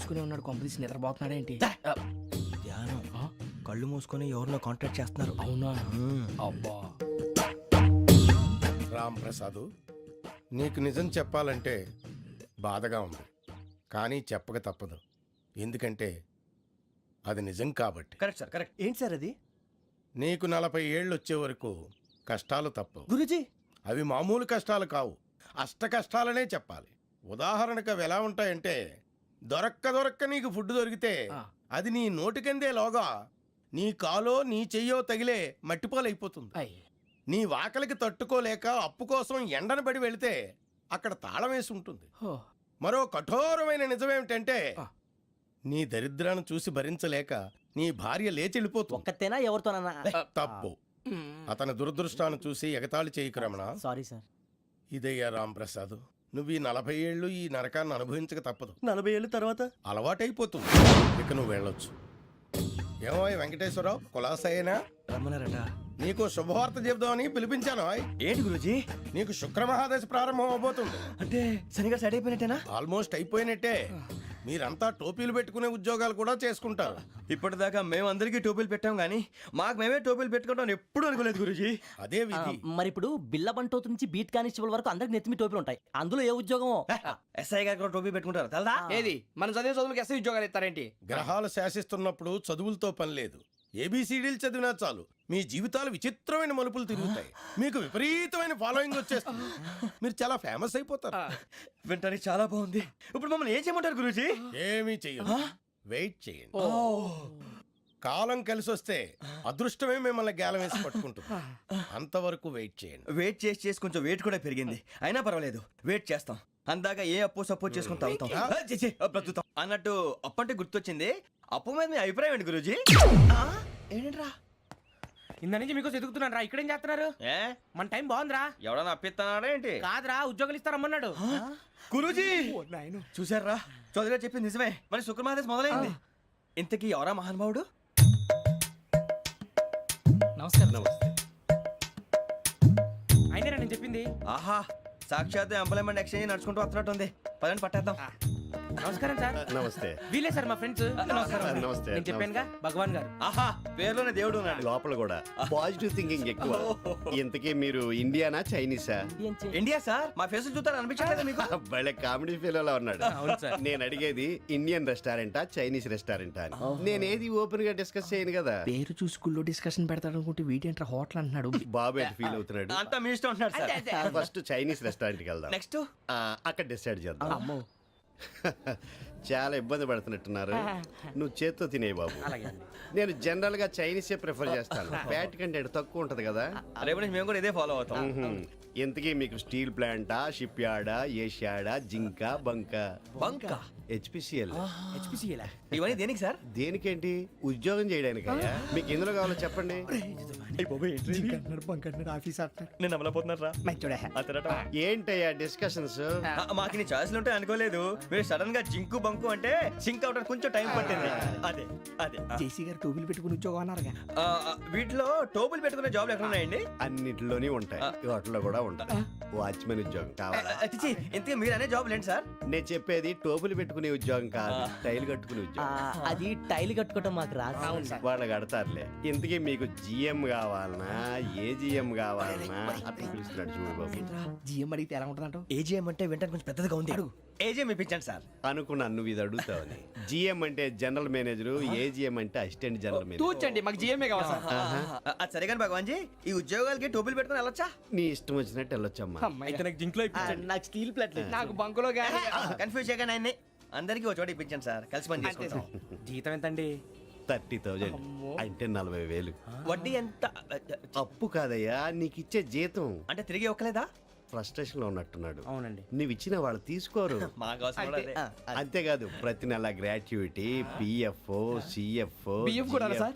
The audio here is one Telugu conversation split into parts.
మూసుకునే ఉన్నాడు, కొంపదీసి నిద్రపోతున్నాడేంటి? ధ్యానం. కళ్ళు మూసుకొని ఎవరినో కాంటాక్ట్ చేస్తున్నారు. అవునా? అబ్బా. రామ్ ప్రసాద్, నీకు నిజం చెప్పాలంటే బాధగా ఉంది, కానీ చెప్పక తప్పదు. ఎందుకంటే అది నిజం కాబట్టి. Correct sir, correct. ఏంటి సార్ అది? నీకు 40 ఏళ్ళు వచ్చే వరకు కష్టాలు తప్పవు గురూజీ. అవి మామూలు కష్టాలు కావు, అష్ట కష్టాలనే చెప్పాలి. ఉదాహరణకు అవి ఎలా ఉంటాయంటే, దొరక్క నీకు ఫుడ్ దొరికితే అది నీ నోటికందే లోగా నీ కాలో నీ చెయ్యో తగిలే మట్టిపాలైపోతుంది. నీ వాకలికి తట్టుకోలేక అప్పు కోసం ఎండను పడి వెళితే అక్కడ తాళం వేసి ఉంటుంది. మరో కఠోరమైన నిజమేమిటంటే, నీ దరిద్రాన్ని చూసి భరించలేక నీ భార్య లేచి వెళ్ళిపోతుంది. ఒక్కతేనా ఎవరితోనన్నా? తప్పు. అతని దురదృష్టాన్ని చూసి ఎగతాళి చేయకు రమణ. Sorry sir. ఇదయ్యా రాంప్రసాద్, నువ్వు ఈ 40 ఏళ్ళు ఈ నరకాన్ని అనుభవించక తప్పదు. 40 ఏళ్ళ తర్వాత అలవాటైపోతుంది. ఇక నువ్వు వెళ్ళొచ్చు. ఏమో వెంకటేశ్వరరావు, కులాసైనా రమ్మన్నారట. నీకు శుభవార్త చెబుదామని పిలిపించాను. ఏంటి గురూజీ? నీకు శుక్రమహాదశ ప్రారంభం అవబోతుంది. అంటే సరిగా సెట్ అయిపోయినట్టేనా? ఆల్మోస్ట్ అయిపోయినట్టే. మీరంతా టోపీలు పెట్టుకునే ఉద్యోగాలు కూడా చేసుకుంటారు. ఇప్పటిదాకా మేమందరికీ టోపీలు పెట్టాం కానీ మాకు మేమే టోపీలు పెట్టుకుంటాం ఎప్పుడు అనుకోలేదు గురూజీ. అదే విధి. మరి ఇప్పుడు బిల్ల బంటోతు నుంచి బీట్ కానిస్టేబుల్ వరకు అందరికి నెత్తిమి టోపీలు ఉంటాయి. అందులో ఏ ఉద్యోగం? ఎస్ఐ గారు కూడా టోపీ పెట్టుకుంటారు తెలదా? ఏది మన చదువులకు ఎస్ఐ ఉద్యోగాలు ఇస్తారేంటి? గ్రహాలు శాసిస్తున్నప్పుడు చదువులతో పని లేదు. ఏబిసిడీలు చదివినా చాలు మీ జీవితాలు విచిత్రమైన మలుపులు తిరుగుతాయి. మీకు విపరీతమైన ఫాలోయింగ్ వచ్చేస్తుంది. మీరు చాలా ఫేమస్ అయిపోతారు. వింటానికి చాలా బాగుంది. ఇప్పుడు మమ్మల్ని ఏం చేయమంటారు గురూజీ? ఏమీ చెయ్యదు, వెయిట్ చేయండి. కాలం కలిసి వస్తే అదృష్టమే మిమ్మల్ని గేలం వేసి పట్టుకుంటుంది. అంతవరకు వెయిట్ చేయండి. వెయిట్ చేసి కొంచెం వెయిట్ కూడా పెరిగింది. అయినా పర్వాలేదు, వెయిట్ చేస్తాం. అందాక ఏ అప్పు సపోర్ట్ చేసుకుని తాగుతాం బ్రతుకుతాం అన్నట్టు. అప్పు అంటే గుర్తొచ్చింది. అప్పు మీద మీ అభిప్రాయం ఏంటి గురూజీ? ఏంటరా ఇంత నుంచి మీకు ఎదుగుతున్నాను రా. ఇక్కడేం చేస్తున్నారు? మన టైం బాగుందిరా. ఎవడన్నా అప్పిస్తున్నాడా ఏంటి? కాదురా, ఉద్యోగాలు ఇస్తారమ్మన్నాడు గురూజీ. చూసారా, చౌదరిగా చెప్పింది నిజమే. మరి శుక్రమహాదేశ్ మొదలైంది. ఇంతకీ ఎవరా మహానుభావుడు? నమస్కారం. అయినా నేను చెప్పింది. ఆహా, సాక్షాత్ ఎంప్లాయ్మెంట్ ఎక్స్చేంజ్ నడుచుకుంటూ వస్తున్నట్టు ఉంది. పదండి పట్టేద్దాం. నమస్కారం సార్. నమస్తే. వీలే సార్ మా ఫ్రెండ్స్. నమస్తే. నేను చెప్పానుగా, భగవాన్ గారు. ఆహా, పేర్లోనే దేవుడు ఉన్నాడు. లోపల కూడా పాజిటివ్ థింకింగ్ ఎక్కువ. ఇంతకీ మీరు ఇండియానా చైనీసా? India sir. మా ఫేస్ చూస్తారు అనిపించలేదు మీకు? భలే కామెడీ ఫీల్ ఉన్నాడు. నేను అడిగేది ఇండియన్ రెస్టారెంటా చైనీస్ రెస్టారెంటా అని. నేనేది ఓపెన్ గా డిస్కస్ చేయను కదా. పేరు చూసి స్కూల్లో డిస్కషన్ పెడతాడు అనుకుంటే వీటేంట్రా హోటల్ అంటున్నాడు. బాబు ఎట్ ఫీల్ అవుతున్నాడు. అంతా మీ ఇష్టం ఉంటున్నారు సార్. ఫస్ట్ చైనీస్ రెస్టారెంట్ కి వెళ్దాం. నెక్స్ట్ అక్కడ డిసైడ్ చేద్దాం. చాలా ఇబ్బంది పడుతున్నట్టున్నారు. నువ్వు చేత్తో తినే బాబు. నేను జనరల్ గా చైనీసే ప్రిఫర్ చేస్తాను. ఫ్యాట్ కంటెంట్ తక్కువ ఉంటది కదా. రేపు నుంచి మేము కూడా ఇదే ఫాలో అవుతాం. ఇంతకీ మీకు స్టీల్ ప్లాంటా, షిప్ యార్డా, ఏషియాడా, జింక, బంకా? హెచ్పిసిఎల్. ఇవన్నీ దేనికి సార్? దేనికేంటి? ఉద్యోగం చేయడానికి. మీకు ఎందులో కావాలో చెప్పండి. నేను అమలపోతున్నారా? ఏంటయ్యా డిస్కషన్స్? మాకు నీ ఛాయిస్లు ఉంటాయి అనుకోలేదు. మీరు సడన్ గా జింకు బంకు అంటే సింక్ అవడానికి కొంచెం టైం పట్టింది. అదే అదే జేసీ గారు టోపీలు పెట్టుకుని ఉద్యోగం అన్నారుగా. వీటిలో టోపులు పెట్టుకునే జాబ్లు ఎక్కడ ఉన్నాయండి? అన్నిటిలోనే ఉంటాయి, వాటిలో కూడా ఉంటాయి. వాచ్మెన్ ఉద్యోగం కావాలా? ఇంతకీ మీరు అనే జాబ్ ఏంటి సార్? నేను చెప్పేది టోపులు పెట్టుకునే ఉద్యోగం కాదు, టైల్ కట్టుకునే ఉద్యోగం. అది టైల్ కట్టుకోవటం మాకు రాదు. వాళ్ళు కడతారులే. ఇంతకీ మీకు జిఎం కావాలనా, ఏ జిఎం కావాలనా? అట్లా పిలుస్తున్నాడు చూడు బాబు. జిఎం అడిగితే ఎలా ఉంటుందంట? ఏజీఎం అంటే వెంటనే కొంచెం పెద్దదిగా ఉంది. ఏజీఎం ఇప్పించండి సార్. అనుకున్నాను నువ్వు ఇది అడుగుతావని. జిఎం అంటే జనరల్ మేనేజర్, ఏజిఎం అంటే అసిస్టెంట్ జనరల్ మేనేజర్. తూచండి, మాకు జిఎంఏ కావాలి సార్. అది సరే కానీ భగవాన్ జీ, ఈ ఉద్యోగాలకి టోపులు పెట్టుకుని వెళ్ళొచ్చా? నీ ఇష్టం వచ్చినట్టు వెళ్ళొచ్చమ్మా. అయితే నాకు జింక్లో నాకు స్టీల్ ప్లేట్, నాకు బంకులో గానీ. కన్ఫ్యూజ్ చేయగానే ఆయన్ని అందరికీ ఒక చోట ఇప్పించండి సార్. కలిసి పని చేసుకుంటాం. జీతం ఎంతండి? 30,000 అంటే 40,000. వడ్డీ ఎంత? అప్పు కాదయ్యా, నీకు ఇచ్చే జీతం. అంటే తిరిగి ఒక్కలేదా? ఫ్రస్ట్రేషన్ లో ఉన్నట్టున్నాడు. అవునండి. నువ్వు ఇచ్చిన వాళ్ళు తీసుకోరు. మాకు అవసరం కూడా అదే. అంతేకాదు ప్రతి నెల గ్రాట్యుటీ, పిఎఫ్, సిఎఫ్. బియ్యం కూడా సార్?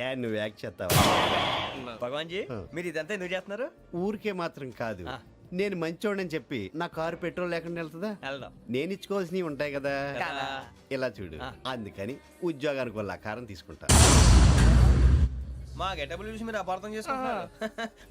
ఏ నువ్వు యాక్ట్ చేస్తావా? భగవాన్ జీ, మీరు ఇదంతా ఎందుకు చేస్తున్నారు? ఊరికే మాత్రం కాదు, నేను మంచోడని చెప్పి నా కారు పెట్రోల్ లేకుండా వెళ్తుందా? వెళ్దాం. నేను ఇచ్చుకోవాల్సినవి ఉంటాయి కదా. ఇలా చూడు, అందుకని ఉద్యోగానికి వాళ్ళ ఆకారం తీసుకుంటా. మా గెటబుల్ చూసి మీరు అపార్థం చేసుకుంటున్నారు.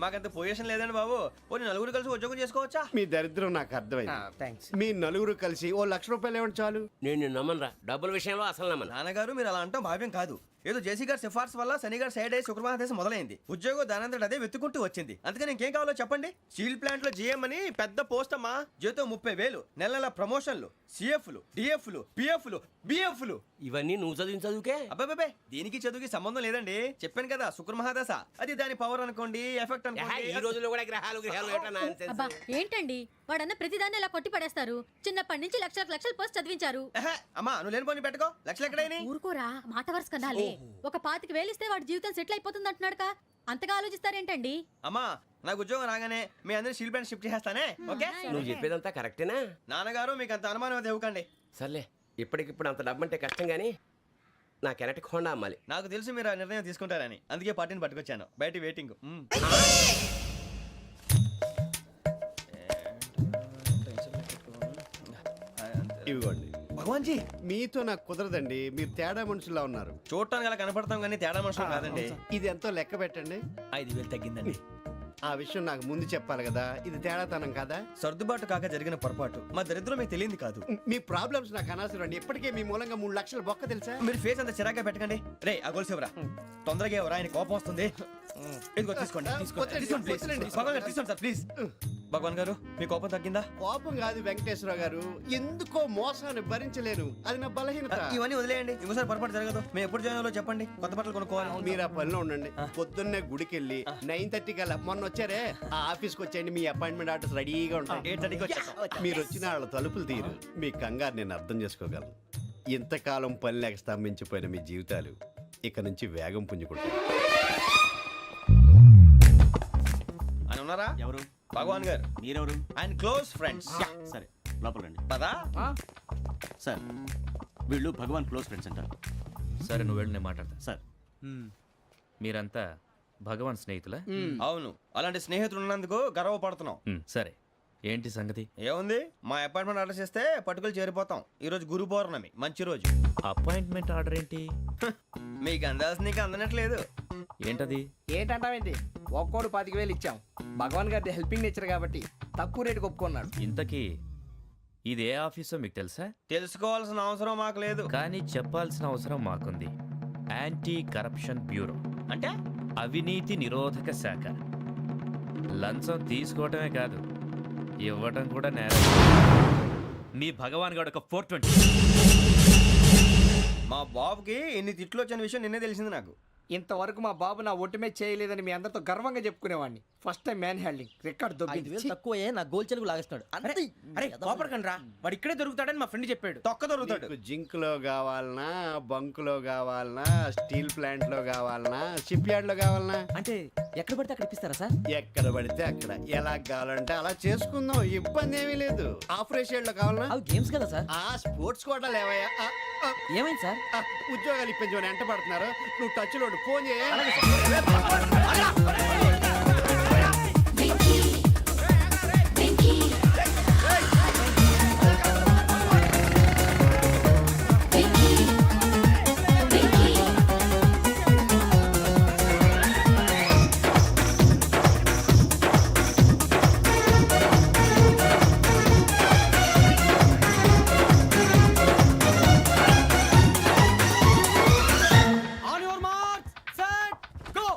మాకంత పొజిషన్ లేదండి బాబు. ఓ నలుగురు కలిసి ఉద్యోగం చేసుకోవచ్చా? మీ దరిద్రం నాకు అర్థమైంది. థ్యాంక్స్. మీ నలుగురు కలిసి ఓ ₹1,00,000 ఇవ్వండి చాలు. నేను నమ్మనరా, డబ్బుల విషయంలో అసలు నమ్మను. నాన్నగారు మీరు అలా అంటాం భావ్యం కాదు. ఏదో జేసీ గారి సిఫార్సు వల్ల శని గారు సైడ్ అయ్యి శుక్రమహాదేశం మొదలైంది. ఉద్యోగం దానంతటి అదే వెతుకుంటూ వచ్చింది. అందుకని ఇంకేం కావాలో చెప్పండి. స్టీల్ ప్లాంట్ లో జీఎం అని పెద్ద పోస్ట్ అమ్మా. జీతం 30,000, నెల నెల ప్రమోషన్లు, సిఎఫ్లు, డిఎఫ్లు, పిఎఫ్లు, బిఎఫ్లు. ఇవన్నీ నువ్వు చదివిన చదువుకే. అబ్బాబే దీనికి చదువుకి సంబంధం లేదండి. చెప్పాను కదా శుక్రమహాదశ. అది దాని పవర్ అనుకోండి, ఎఫెక్ట్ ఈ అనుకోండి. రోజుల్లో కూడా గ్రహాలు ఏటా nonsense. అబ్బా ఏంటండి వాడన్న ప్రతిదాన్ని ఇలా కొట్టి పడేస్తారు. చిన్నప్పటి నుంచి లక్షల పోస్ట్ చదివించారు. ఎహె, అమ్మా నువ్వు లేని పోనీ పెట్టుకో. లక్షలు ఎక్కడైనా ఊరుకోరా, మాట వరుస కదాలే. ఒక 25,000 ఇస్తే వాడి జీవితం సెటిల్ అయిపోతుంది అంటున్నాడుగా. అంతగా ఆలోచిస్తారేంటండి? అమ్మా నాకు ఉద్యోగం రాగానే మీ అందరి స్టీల్ ప్లాంట్ షిఫ్ట్ చేస్తానే. ఓకే నువ్వు చెప్పేదంతా కరెక్టేనా? నాన్నగారు మీకు అంత అనుమానం అది ఇవ్వకండి. సర్లే, ఇప్పటికిప్పుడు అంత డబ్బు అంటే కష్టం కానీ నా కెనటిక్ హోండా అమ్మాలి. నాకు తెలుసు మీరు ఆ నిర్ణయం తీసుకుంటారని, అందుకే పార్టీని పట్టుకొచ్చాను. బయట వెయిటింగ్. ఇవ్వండి. భగవాన్ జీ మీతో నాకు కుదరదండి. మీరు తేడా మనుషుల్లా ఉన్నారు. చూడటానికి అలా కనపడతాం కానీ తేడా మనుషులు కాదండి. ఇది ఎంతో లెక్క పెట్టండి. 5,000 తగ్గిందండి. ఆ విషయం నాకు ముందు చెప్పాలి కదా. ఇది తేడాతనం కదా. సర్దుబాటు కాక జరిగిన పొరపాటు. మా దరిద్రం మీకు తెలియంది కాదు. మీ ప్రాబ్లమ్స్ నాకు అనవసరం అండి. ఇప్పటికే మీ మూలంగా 3 లక్షలు బొక్క తెలుసా. మీరు ఫేస్ అంత చిరాగ్గా పెట్టకండి. రే ఆ గొలుసు ఎవరా? తొందరగా ఎవరా? ఆయన కోపం వస్తుంది. ఇదిగో తీసుకోండి. తీసుకోండి, please. భగవాన్ గారు తీసుకోండి సార్ ప్లీజ్. భగవాన్ గారు మీ కోపం తగ్గిందా? కోపం కాదు వెంకటేశ్వరరావు గారు, ఎందుకో మోసాన్ని భరించలేను. అది నా బలహీనత. ఇవన్నీ వదిలేయండి. ఇంకోసారి పొరపాటు జరగదు. మేము ఎప్పుడు జాయిన్ అవ్వాలో చెప్పండి. కొత్త బట్టలు కొనుక్కోవాలి. మీరు ఆ పనిలో ఉండండి. పొద్దున్నే గుడికి వెళ్ళి 9:30 కల్లా మొన్న వచ్చారే ఆ ఆఫీస్కి వచ్చేయండి. మీ అపాయింట్మెంట్ ఆర్డర్స్ రెడీగా ఉంటాయి. 8:30కి వచ్చేస్తాం. మీరు వచ్చిన వాళ్ళ తలుపులు తీరు. మీ కంగారు నేను అర్థం చేసుకోగలను. ఇంతకాలం పని లేక స్తంభించిపోయిన మీ జీవితాలు ఇక నుంచి వేగం పుంజుకుంటాయి. ఆయన ఉన్నారా? ఎవరు? భగవాన్ గారు. మీరెవరు? ఆయన క్లోజ్ ఫ్రెండ్స్. సరే లోపల రండి. పదా సార్ వీళ్ళు భగవాన్ క్లోజ్ ఫ్రెండ్స్ అంటారు. సరే నువ్వు వెళ్ళి నేను మాట్లాడతా. సార్ మీరంతా భగవాన్ స్నేహితులా? అవును, అలాంటి స్నేహితులు ఉన్నందుకు గర్వపడుతున్నాం. సరే ఏంటి సంగతి? ఏముంది, మా అపాయింట్మెంట్ ఆర్డర్ చేస్తే పట్టుకులు చేరిపోతాం. ఈ రోజు గురు పౌర్ణమి, మంచి రోజు. అపాయింట్మెంట్ ఆర్డర్ ఏంటి? మీకు అందాల్సి నీకు అందనట్లేదు. ఏంటది? ఏంటంటావేంటి? ఒక్కోడు 25,000 ఇచ్చాం. భగవాన్ గారి హెల్పింగ్ నేచర్ కాబట్టి తక్కువ రేటుకి ఒప్పుకున్నాడు. ఇంతకీ ఇది ఏ ఆఫీసో మీకు తెలుసా? తెలుసుకోవాల్సిన అవసరం మాకు లేదు. కానీ చెప్పాల్సిన అవసరం మాకుంది. యాంటీ కరప్షన్ బ్యూరో అంటే అవినీతి నిరోధక శాఖ. లంచం తీసుకోవటమే కాదు, ఇవ్వటం కూడా నేరం. మీ భగవాన్ గారు ఒక 420. మా బాబుకి ఎన్ని తిట్లు వచ్చిన విషయం నిన్నే తెలిసింది నాకు. ఇంతవరకు మా బాబు నా ఒట్టుమే చేయలేదని మీ అందరితో గర్వంగా చెప్పుకునేవాడిని. First time man handing record 5,000 తక్కువే నా గోల్ చెలుగు లాగేస్తున్నాడు. అరే అరే కోపడకండి రా, వాడు ఇక్కడే దొరుకుతాడని మా ఫ్రెండ్ చెప్పాడు. తొక్క దొరుకుతాడు. మీకు జింక్ లో కావాలనా, బంక్ లో కావాలనా, స్టీల్ ప్లాంట్ లో కావాలనా, షిప్ యార్డ్ లో కావాలనా? అంటే ఎక్కడ పడితే అక్కడ ఇప్పిస్తారా సార్? ఎక్కడ పడితే అక్కడ, ఎలా కావాలంటే అలా చేసుకుందాం. ఇబ్బంది ఏమీ లేదు. ఆపరేషన్ లో కావాలనా? అవి గేమ్స్ కదా సార్. ఆ స్పోర్ట్స్ కోటా లేవయ్యా. ఏమైంది సార్? ఉద్యోగాలు ఇప్పించమని ఎంట పడుతున్నారు. నువ్వు టచ్ లో ఫోన్ చేయ. On your marks, set, go.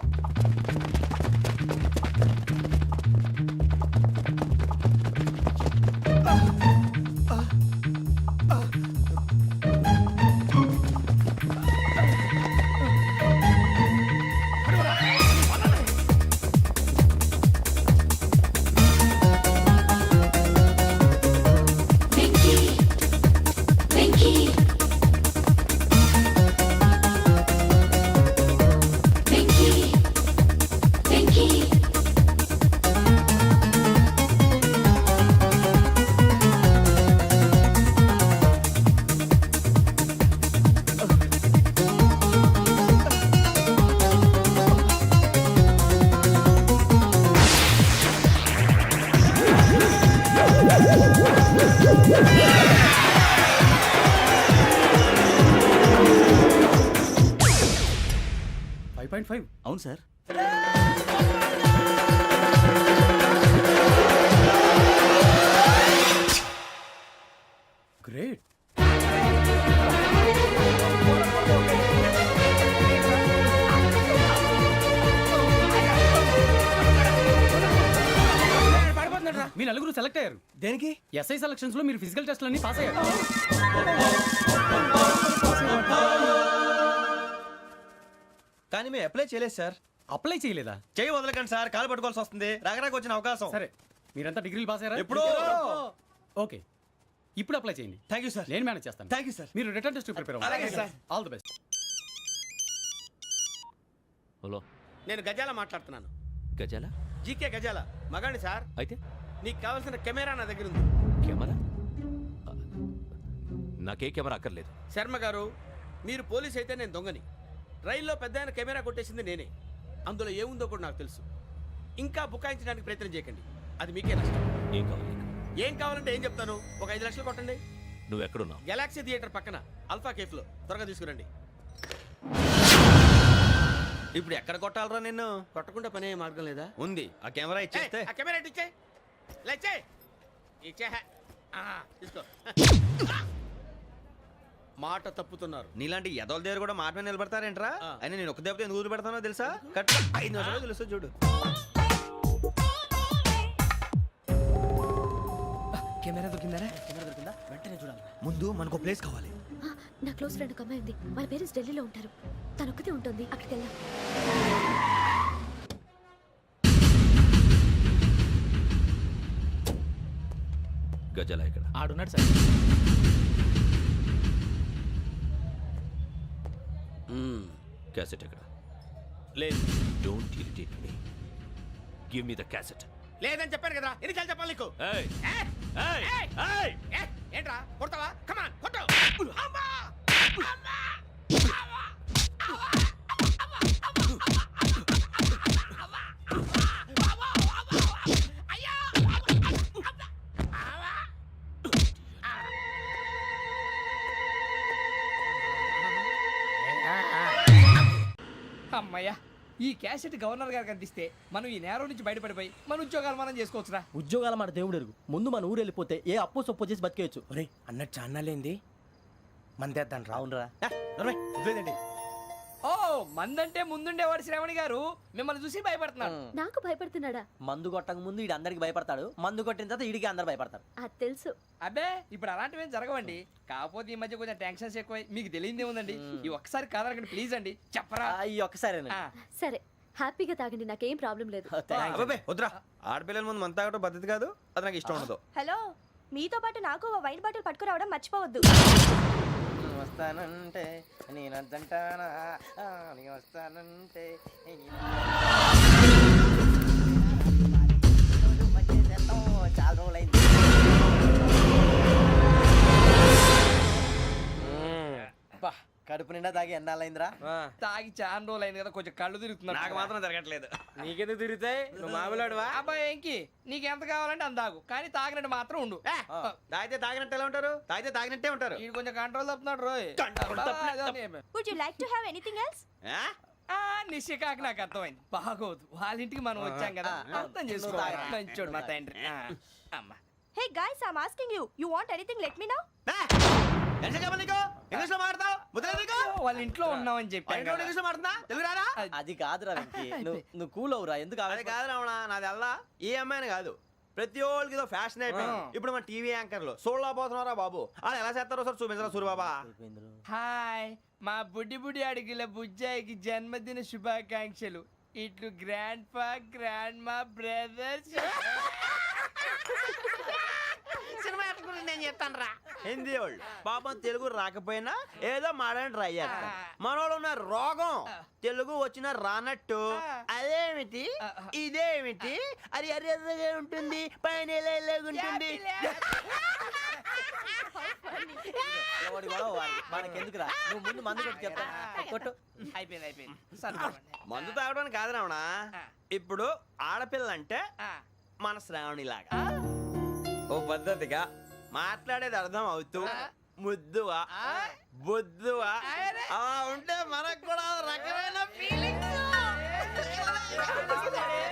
9.5 అవును సార్. గ్రేట్. మీ నలుగురు సెలెక్ట్ అయ్యారు. దేనికి? ఎస్ఐ సెలక్షన్స్ లో మీరు ఫిజికల్ టెస్ట్లన్నీ పాస్ అయ్యారు. కానీ మేము అప్లై చేయలేదు సార్. అప్లై చేయలేదా? చేయి వదలకండి సార్, కాలు పట్టుకోవాల్సి వస్తుంది. రాగరాకు వచ్చిన అవకాశం. సరే, మీరంతా డిగ్రీలు పాస్ అయ్యారా? ఎప్పుడో. ఓకే, ఇప్పుడు అప్లై చేయండి. Thank you sir. నేను మేనేజ్ చేస్తాను. Thank you sir. మీరు రిటర్న్ టెస్ట్ ప్రిపేర్ అలాగే అవ్వండి. Sir. All the best. Hello, నేను గజాల మాట్లాడుతున్నాను. గజాల? జీకే గజాల మగాండి సార్. అయితే నీకు కావాల్సిన కెమెరా నా దగ్గర ఉంది. కెమెరా? నాకే కెమెరా అక్కర్లేదు. శర్మ గారు, మీరు పోలీస్ అయితే నేను దొంగని. రైల్లో పెద్ద ఆయన కెమెరా కొట్టేసింది నేనే. అందులో ఏముందో కూడా నాకు తెలుసు. ఇంకా బుకాయించడానికి ప్రయత్నం చేయకండి, అది మీకే నష్టం. ఏం కావాలి? ఏం కావాలంటే ఏం చెప్తాను. ఒక 5 లక్షలు కొట్టండి. నువ్వు ఎక్కడున్నావు? గెలాక్సీ థియేటర్ పక్కన అల్ఫా కేఫ్లో. త్వరగా తీసుకురండి. ఇప్పుడు ఎక్కడ కొట్టాలరా నిన్ను? కొట్టకుండా పనే మార్గం లేదా? ఉంది. ఆ కెమెరా ఇచ్చేస్తే. ఆ కెమెరా ఇచ్చే లేచే ఇచ్చే. తీసుకో. మాట తప్పుతున్నారు. నీలాంటి ఎదల దగ్గర కూడా మాట మీద నిలబడతారేంట్రా? ఆ. అయినా నేను ఒక దెబ్బతో ఎందుకు పెడతానో తెలుసా? కట్ 5 నిమిషాలు తెలుసు చూడు. కెమెరా దొరికిందా? వెంటనే చూడాలి. ముందు మనకు ప్లేస్ కావాలి. నా క్లోజ్ ఫ్రెండ్ ఒక అమ్మాయి ఉంది. వాళ్ళ పేరెంట్స్ ఢిల్లీలో ఉంటారు. తను ఒక్కతే ఉంటుంది. అక్కడికి వెళ్దాం. గజాల ఇక్కడ ఆడున్నాడు సార్. క్యాసెట్ ఎక్కడ? లేదు. Don't irritate me. Give me the cassette. లేదని చెప్పాను కదా, ఎన్నిసార్లు చెప్పాలి నీకు? ఏయ్ ఏ? ఏయ్ ఏయ్! ఏయ్! ఏ? ఏంట్రా కొడతావా? కమాన్ కొట్టు. అమ్మా! అమ్మా! అమ్మయ్యా, ఈ క్యాసెట్ గవర్నర్ గారికి అందిస్తే మనం ఈ నేరం నుంచి బయటపడిపోయి మన ఉద్యోగాలు మనం చేసుకోవచ్చురా. ఉద్యోగాల మాట దేవుడు ఎరుగు. ముందు మన ఊరు వెళ్ళిపోతే ఏ అప్పు సొప్పు చేసి బతికేయచ్చు. ఒరే అన్నట్టు చాన్నాలేంది మందేద్దాను రా. అవునరా? వదిలేదండి. ఓ, మందంటే ముందుండేవాడు శ్రావణి గారు మిమ్మల్ని చూసి భయపడుతున్నాడు. నాకు భయపడుతున్నాడా? మందు కొట్టక ముందు ఈడు అందరికి భయపడతాడు. మందు కొట్టిన తర్వాత ఈడికి అందరు భయపడతారు. అది తెలుసు. అబ్బే, ఇప్పుడు అలాంటివి ఏం జరగవండి. కాకపోతే ఈ మధ్య కొంచెం టెన్షన్స్ ఎక్కువ. మీకు తెలియదే ఉందండి. ఈ ఒక్కసారి కాదనకండి ప్లీజ్ అండి. చెప్పరా? ఈ ఒక్కసారి ఆ, సరే, హ్యాపీగా తాగండి. నాకేం ప్రాబ్లం లేదు. అబ్బాబే వద్దురా. ఆడపిల్లల ముందు మంత తాగటం పద్ధతి కాదు. అది నాకు ఇష్టం ఉండదు. హలో, మీతో పాటు నాకు ఓ వైన్ బాటిల్ పట్టుకురావడం మర్చిపోవద్దు. వస్తానంటే నేనంటానా, వస్తానంటే చాలా రోజులైంది. బా, కడుపు నిండా తాగి ఎన్నాళ్ళైందిరా? తాగి చాలా రోజులు అయింది కదా, కొంచెం కళ్ళు తిరుగుతున్నాడు. నాకు మాత్రం జరగట్లేదు. నీకెందుకు తిరుగుతాయి? నువ్వు మామిలాడువా? అబ్బాయి ఏంకి నీకు ఎంత కావాలంటే అంత తాగు, కానీ తాగినట్టు మాత్రం ఉండు. తాగితే తాగినట్టు ఎలా ఉంటారు? తాగితే తాగినట్టే ఉంటారు. వీడు కొంచెం కంట్రోల్ తప్పుతున్నాడు రోయ్. Would you like to have anything else? ఆ? నిశ్చికాకి నాకు అర్థమైంది. బాగోదు, వాళ్ళ ఇంటికి మనం వచ్చాం కదా, అర్థం చేసుకోవాలి. మంచోడు మా తండ్రి. అమ్మా, hey guys, I am asking you, you want anything let me know. ఆ? ఎంత చెప్పాలి నీకు? ఇంగ్లీష్లో మాట్లాడతావు? ముద్ర నీకు? వాళ్ళ ఇంట్లో ఉన్నామని చెప్పాను పైన కదా. ఇంగ్లీష్లో మాట్లాడుతున్నా? తెలుగు రాదా? అది కాదురా వెంకీ, నువ్వు కూల్ అవురా. ఎందుకు అదే కాదు రావణ, నాది అల్లా ఏ అమ్మాయిని కాదు. ప్రతి ఒక్కరికి ఇదో ఫ్యాషన్ అయిపోయింది. ఇప్పుడు మన టీవీ యాంకర్లు సోళ్ళ పోతున్నారా బాబు. అది ఎలా చేస్తారో సార్ చూపించరా సూరిబాబా. హాయ్, మా బుడ్డి బుడి అడిగిల బుజ్జాయికి జన్మదిన శుభాకాంక్షలు. ఇట్లు గ్రాండ్ ఫా గ్రాండ్ మా బ్రదర్స్. సినిమా నేను చెప్తాను రా. హిందీ వాళ్ళు పాపం తెలుగు రాకపోయినా ఏదో మాడని ట్రై చేస్తారు. మనోళ్ళు ఉన్న రోగం తెలుగు వచ్చిన రానట్టు. అదేమిటి ఇదేమిటి అది అర్రగా ఉంటుంది, పైన ఉంటుంది. మనకెందుకురా, నువ్వు ముందు మందు కొట్టి చెప్తా. కొట్టు. అయిపోయింది. మందు తాగడానికి కాదు రావణ. ఇప్పుడు ఆడపిల్లంటే మన శ్రావణి లాగా ఓ పద్ధతిగా మాట్లాడేది అర్థం అవుతూ ముద్దువా బొద్దువా అలా ఉంటే మనకు కూడా రకమైన ఫీలింగ్స్. కానిస్తాడే.